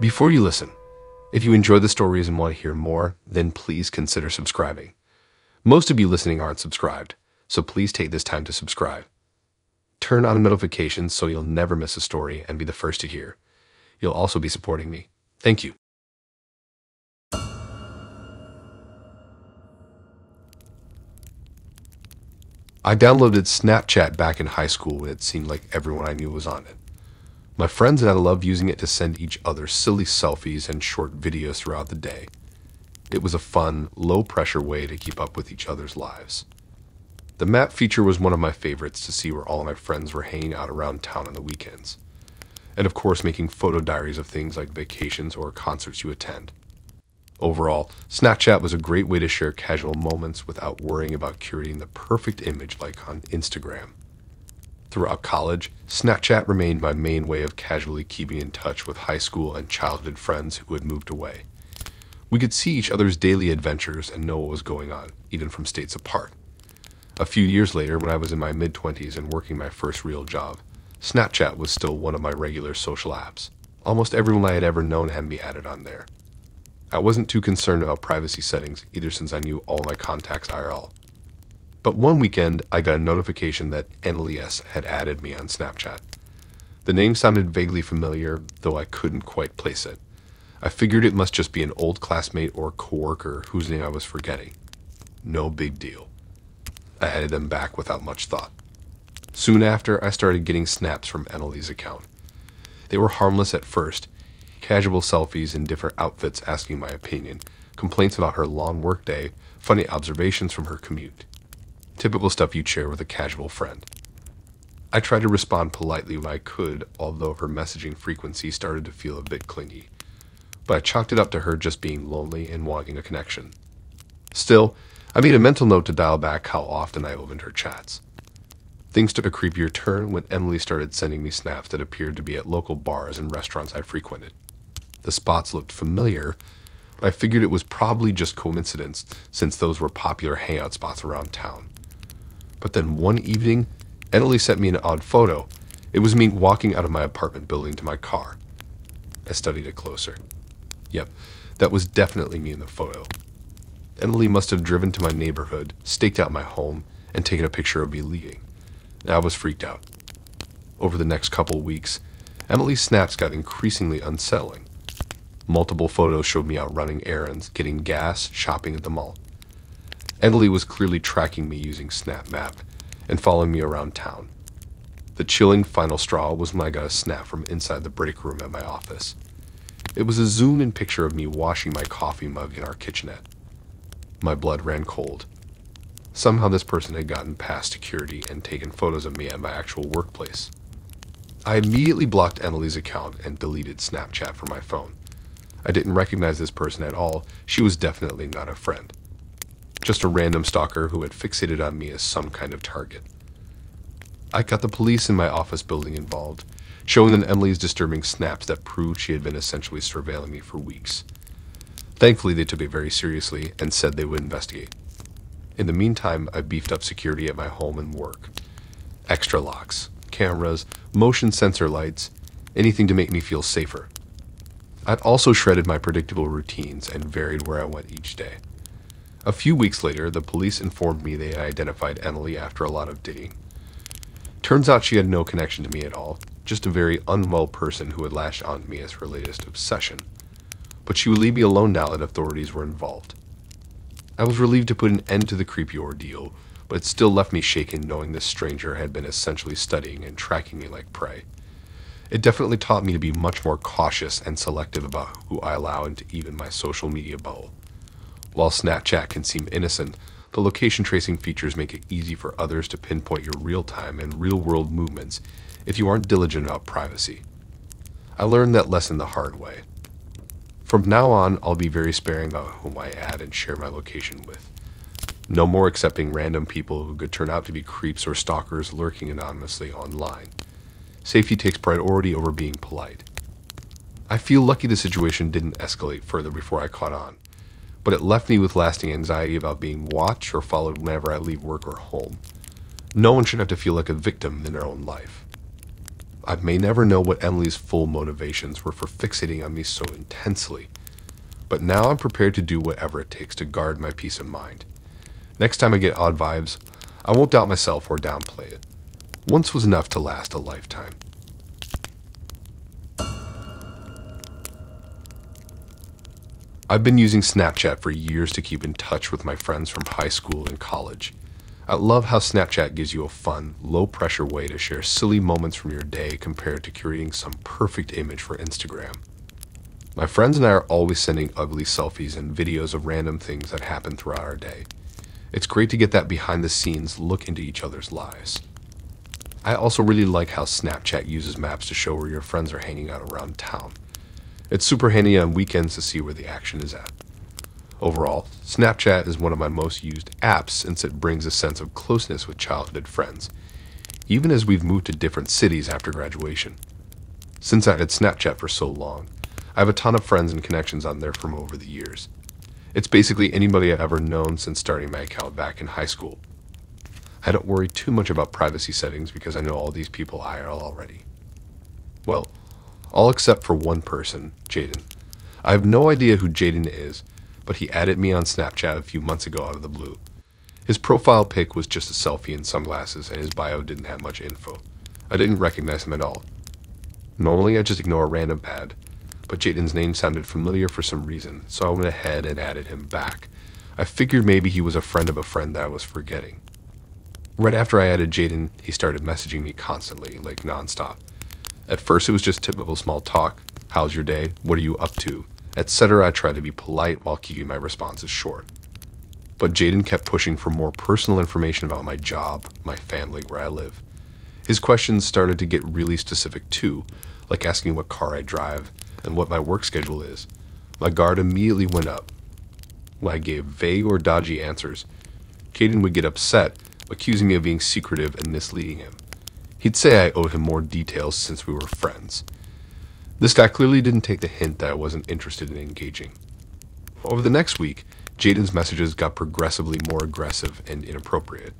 Before you listen, if you enjoy the stories and want to hear more, then please consider subscribing. Most of you listening aren't subscribed, so please take this time to subscribe. Turn on notifications so you'll never miss a story and be the first to hear. You'll also be supporting me. Thank you. I downloaded Snapchat back in high school when it seemed like everyone I knew was on it. My friends and I loved using it to send each other silly selfies and short videos throughout the day. It was a fun, low-pressure way to keep up with each other's lives. The map feature was one of my favorites to see where all of my friends were hanging out around town on the weekends. And of course, making photo diaries of things like vacations or concerts you attend. Overall, Snapchat was a great way to share casual moments without worrying about curating the perfect image like on Instagram. Throughout college, Snapchat remained my main way of casually keeping in touch with high school and childhood friends who had moved away. We could see each other's daily adventures and know what was going on, even from states apart. A few years later, when I was in my mid-20s and working my first real job, Snapchat was still one of my regular social apps. Almost everyone I had ever known had me added on there. I wasn't too concerned about privacy settings, either, since I knew all my contacts IRL. But one weekend, I got a notification that Annalise had added me on Snapchat. The name sounded vaguely familiar, though I couldn't quite place it. I figured it must just be an old classmate or coworker whose name I was forgetting. No big deal. I added them back without much thought. Soon after, I started getting snaps from Annalise's account. They were harmless at first, casual selfies in different outfits asking my opinion, complaints about her long workday, funny observations from her commute. Typical stuff you'd share with a casual friend. I tried to respond politely when I could, although her messaging frequency started to feel a bit clingy. But I chalked it up to her just being lonely and wanting a connection. Still, I made a mental note to dial back how often I opened her chats. Things took a creepier turn when Emily started sending me snaps that appeared to be at local bars and restaurants I frequented. The spots looked familiar, but I figured it was probably just coincidence since those were popular hangout spots around town. But then one evening, Emily sent me an odd photo. It was me walking out of my apartment building to my car. I studied it closer. Yep, that was definitely me in the photo. Emily must have driven to my neighborhood, staked out my home, and taken a picture of me leaving. I was freaked out. Over the next couple weeks, Emily's snaps got increasingly unsettling. Multiple photos showed me out running errands, getting gas, shopping at the mall. Emily was clearly tracking me using Snap Map and following me around town. The chilling final straw was when I got a snap from inside the break room at my office. It was a zoomed-in picture of me washing my coffee mug in our kitchenette. My blood ran cold. Somehow this person had gotten past security and taken photos of me at my actual workplace. I immediately blocked Emily's account and deleted Snapchat from my phone. I didn't recognize this person at all. She was definitely not a friend. Just a random stalker who had fixated on me as some kind of target. I got the police in my office building involved, showing them Emily's disturbing snaps that proved she had been essentially surveilling me for weeks. Thankfully, they took it very seriously and said they would investigate. In the meantime, I beefed up security at my home and work. Extra locks, cameras, motion sensor lights, anything to make me feel safer. I'd also shredded my predictable routines and varied where I went each day. A few weeks later, the police informed me they had identified Emily after a lot of digging. Turns out she had no connection to me at all, just a very unwell person who had latched onto me as her latest obsession. But she would leave me alone now that authorities were involved. I was relieved to put an end to the creepy ordeal, but it still left me shaken knowing this stranger had been essentially studying and tracking me like prey. It definitely taught me to be much more cautious and selective about who I allow into even my social media bubble. While Snapchat can seem innocent, the location tracing features make it easy for others to pinpoint your real-time and real-world movements if you aren't diligent about privacy. I learned that lesson the hard way. From now on, I'll be very sparing about whom I add and share my location with. No more accepting random people who could turn out to be creeps or stalkers lurking anonymously online. Safety takes priority over being polite. I feel lucky the situation didn't escalate further before I caught on, but it left me with lasting anxiety about being watched or followed whenever I leave work or home. No one should have to feel like a victim in their own life. I may never know what Emily's full motivations were for fixating on me so intensely, but now I'm prepared to do whatever it takes to guard my peace of mind. Next time I get odd vibes, I won't doubt myself or downplay it. Once was enough to last a lifetime. I've been using Snapchat for years to keep in touch with my friends from high school and college. I love how Snapchat gives you a fun, low-pressure way to share silly moments from your day compared to curating some perfect image for Instagram. My friends and I are always sending ugly selfies and videos of random things that happen throughout our day. It's great to get that behind-the-scenes look into each other's lives. I also really like how Snapchat uses maps to show where your friends are hanging out around town. It's super handy on weekends to see where the action is at. Overall, Snapchat is one of my most used apps since it brings a sense of closeness with childhood friends, even as we've moved to different cities after graduation. Since I had Snapchat for so long, I have a ton of friends and connections on there from over the years. It's basically anybody I've ever known since starting my account back in high school. I don't worry too much about privacy settings because I know all these people IRL already. Well, all except for one person, Jaden. I have no idea who Jaden is, but he added me on Snapchat a few months ago out of the blue. His profile pic was just a selfie in sunglasses, and his bio didn't have much info. I didn't recognize him at all. Normally I just ignore a random ad, but Jaden's name sounded familiar for some reason, so I went ahead and added him back. I figured maybe he was a friend of a friend that I was forgetting. Right after I added Jaden, he started messaging me constantly, like nonstop. At first it was just typical small talk. How's your day? What are you up to? Etc. I tried to be polite while keeping my responses short. But Jaden kept pushing for more personal information about my job, my family, where I live. His questions started to get really specific too, like asking what car I drive and what my work schedule is. My guard immediately went up. When I gave vague or dodgy answers, Jaden would get upset, accusing me of being secretive and misleading him. He'd say I owed him more details since we were friends. This guy clearly didn't take the hint that I wasn't interested in engaging. Over the next week, Jaden's messages got progressively more aggressive and inappropriate.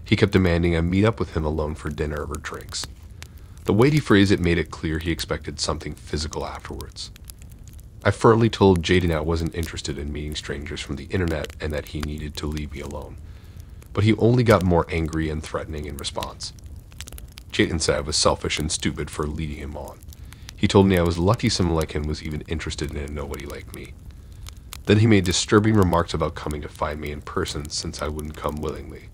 He kept demanding I meet up with him alone for dinner or drinks. The way he phrased it made it clear he expected something physical afterwards. I firmly told Jaden I wasn't interested in meeting strangers from the internet and that he needed to leave me alone. But he only got more angry and threatening in response. Jaden said I was selfish and stupid for leading him on. He told me I was lucky someone like him was even interested in a nobody like me. Then he made disturbing remarks about coming to find me in person since I wouldn't come willingly.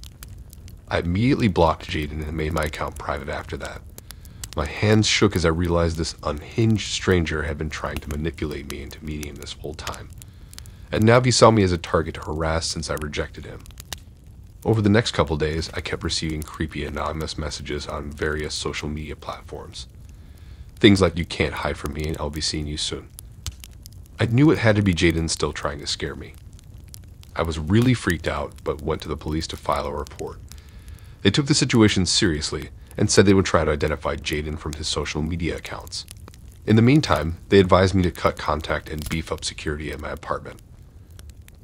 I immediately blocked Jaden and made my account private after that. My hands shook as I realized this unhinged stranger had been trying to manipulate me into meeting him this whole time. And now he saw me as a target to harass since I rejected him. Over the next couple days, I kept receiving creepy anonymous messages on various social media platforms. Things like, "You can't hide from me and I'll be seeing you soon." I knew it had to be Jaden still trying to scare me. I was really freaked out, but went to the police to file a report. They took the situation seriously and said they would try to identify Jaden from his social media accounts. In the meantime, they advised me to cut contact and beef up security at my apartment.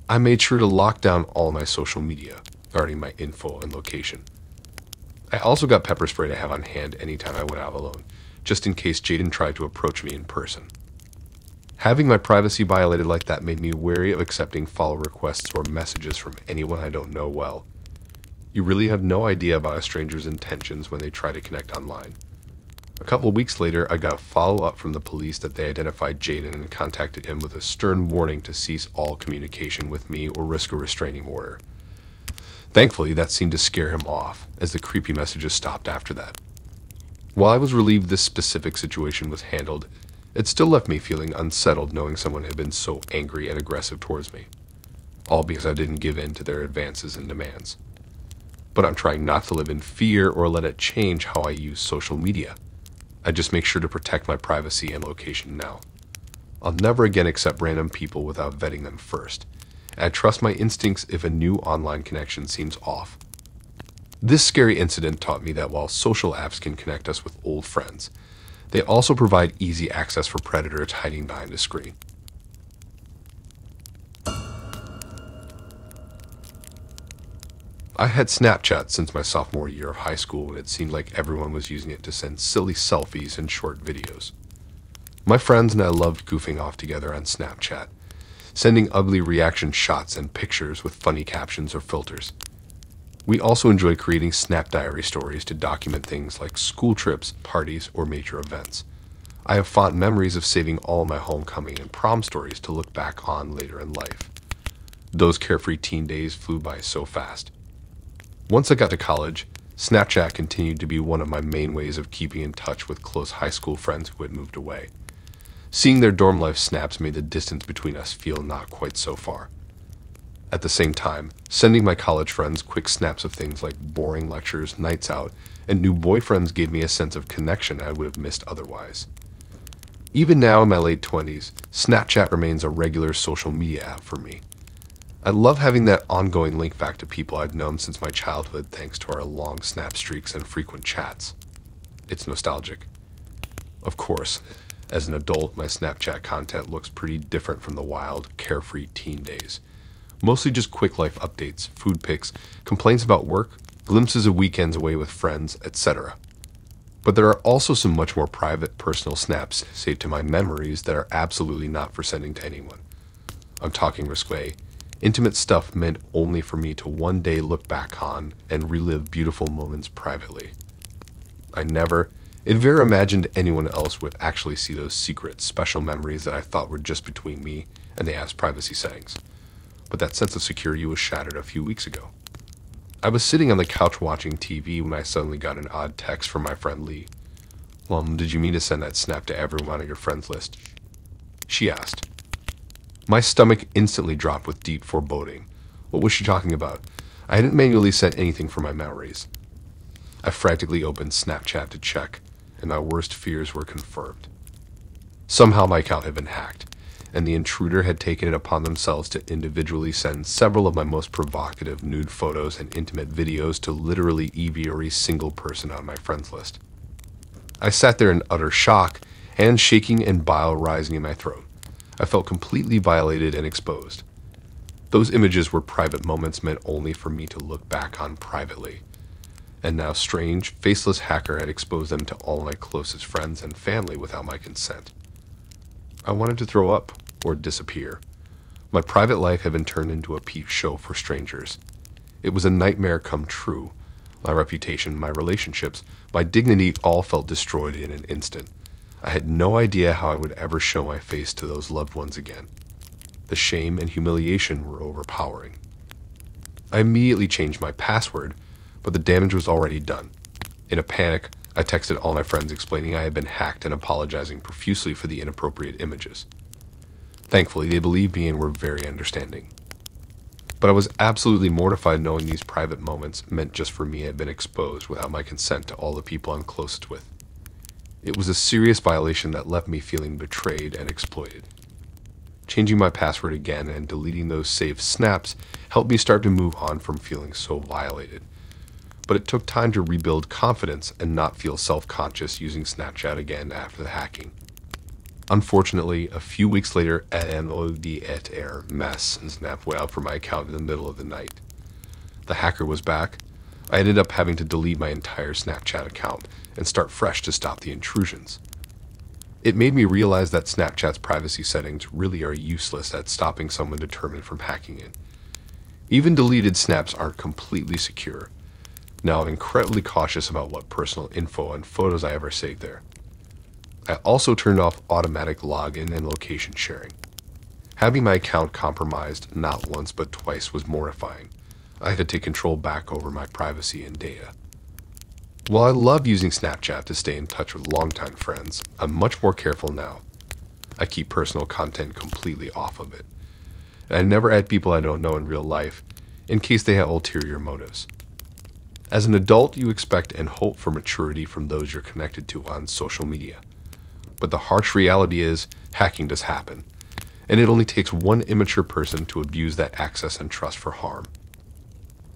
I made sure to lock down all my social media, guarding my info and location. I also got pepper spray to have on hand anytime I went out alone, just in case Jaden tried to approach me in person. Having my privacy violated like that made me wary of accepting follow requests or messages from anyone I don't know well. You really have no idea about a stranger's intentions when they try to connect online. A couple of weeks later, I got a follow-up from the police that they identified Jaden and contacted him with a stern warning to cease all communication with me or risk a restraining order. Thankfully, that seemed to scare him off, as the creepy messages stopped after that. While I was relieved this specific situation was handled, it still left me feeling unsettled knowing someone had been so angry and aggressive towards me, all because I didn't give in to their advances and demands. But I'm trying not to live in fear or let it change how I use social media. I just make sure to protect my privacy and location now. I'll never again accept random people without vetting them first, and I trust my instincts if a new online connection seems off. This scary incident taught me that while social apps can connect us with old friends, they also provide easy access for predators hiding behind a screen. I had Snapchat since my sophomore year of high school, and it seemed like everyone was using it to send silly selfies and short videos. My friends and I loved goofing off together on Snapchat, sending ugly reaction shots and pictures with funny captions or filters. We also enjoy creating Snap Diary stories to document things like school trips, parties, or major events. I have fond memories of saving all my homecoming and prom stories to look back on later in life. Those carefree teen days flew by so fast. Once I got to college, Snapchat continued to be one of my main ways of keeping in touch with close high school friends who had moved away. Seeing their dorm life snaps made the distance between us feel not quite so far. At the same time, sending my college friends quick snaps of things like boring lectures, nights out, and new boyfriends gave me a sense of connection I would have missed otherwise. Even now in my late 20s, Snapchat remains a regular social media app for me. I love having that ongoing link back to people I've known since my childhood thanks to our long snap streaks and frequent chats. It's nostalgic. Of course, as an adult, my Snapchat content looks pretty different from the wild, carefree teen days. Mostly just quick life updates, food pics, complaints about work, glimpses of weekends away with friends, etc. But there are also some much more private, personal snaps saved to my memories that are absolutely not for sending to anyone. I'm talking risque, intimate stuff meant only for me to one day look back on and relive beautiful moments privately. I never imagined anyone else would actually see those secret, special memories that I thought were just between me and the app's privacy settings. But that sense of security was shattered a few weeks ago. I was sitting on the couch watching TV when I suddenly got an odd text from my friend Lee. Did you mean to send that snap to everyone on your friends list?" she asked. My stomach instantly dropped with deep foreboding. What was she talking about? I hadn't manually sent anything from my memories. I frantically opened Snapchat to check, and my worst fears were confirmed. Somehow my account had been hacked, and the intruder had taken it upon themselves to individually send several of my most provocative nude photos and intimate videos to literally every single person on my friends list. I sat there in utter shock, hands shaking and bile rising in my throat. I felt completely violated and exposed. Those images were private moments meant only for me to look back on privately. And now strange, faceless hacker had exposed them to all my closest friends and family without my consent. I wanted to throw up or disappear. My private life had been turned into a peep show for strangers. It was a nightmare come true. My reputation, my relationships, my dignity all felt destroyed in an instant. I had no idea how I would ever show my face to those loved ones again. The shame and humiliation were overpowering. I immediately changed my password, but the damage was already done. In a panic, I texted all my friends explaining I had been hacked and apologizing profusely for the inappropriate images. Thankfully, they believed me and were very understanding. But I was absolutely mortified knowing these private moments meant just for me had been exposed without my consent to all the people I'm closest with. It was a serious violation that left me feeling betrayed and exploited. Changing my password again and deleting those saved snaps helped me start to move on from feeling so violated. But it took time to rebuild confidence and not feel self-conscious using Snapchat again after the hacking. Unfortunately, a few weeks later, an mess and snap went out from my account in the middle of the night. The hacker was back. I ended up having to delete my entire Snapchat account and start fresh to stop the intrusions. It made me realize that Snapchat's privacy settings really are useless at stopping someone determined from hacking it. Even deleted snaps aren't completely secure. Now I'm incredibly cautious about what personal info and photos I ever save there. I also turned off automatic login and location sharing. Having my account compromised not once but twice was mortifying. I had to take control back over my privacy and data. While I love using Snapchat to stay in touch with longtime friends, I'm much more careful now. I keep personal content completely off of it. And I never add people I don't know in real life, in case they have ulterior motives. As an adult, you expect and hope for maturity from those you're connected to on social media. But the harsh reality is, hacking does happen, and it only takes one immature person to abuse that access and trust for harm.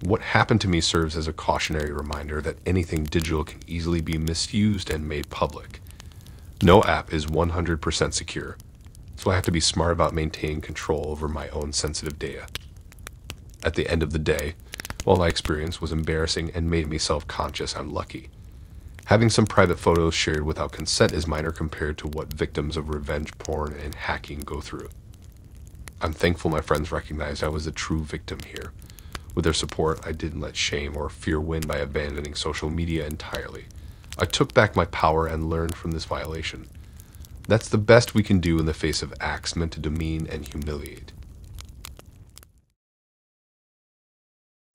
What happened to me serves as a cautionary reminder that anything digital can easily be misused and made public. No app is 100% secure, so I have to be smart about maintaining control over my own sensitive data. At the end of the day, While my experience was embarrassing and made me self-conscious, I'm lucky. Having some private photos shared without consent is minor compared to what victims of revenge porn and hacking go through. I'm thankful my friends recognized I was a true victim here. With their support, I didn't let shame or fear win by abandoning social media entirely. I took back my power and learned from this violation. That's the best we can do in the face of acts meant to demean and humiliate.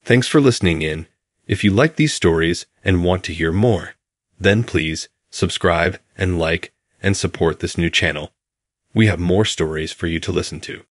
Thanks for listening in. If you like these stories and want to hear more, then please subscribe and like and support this new channel. We have more stories for you to listen to.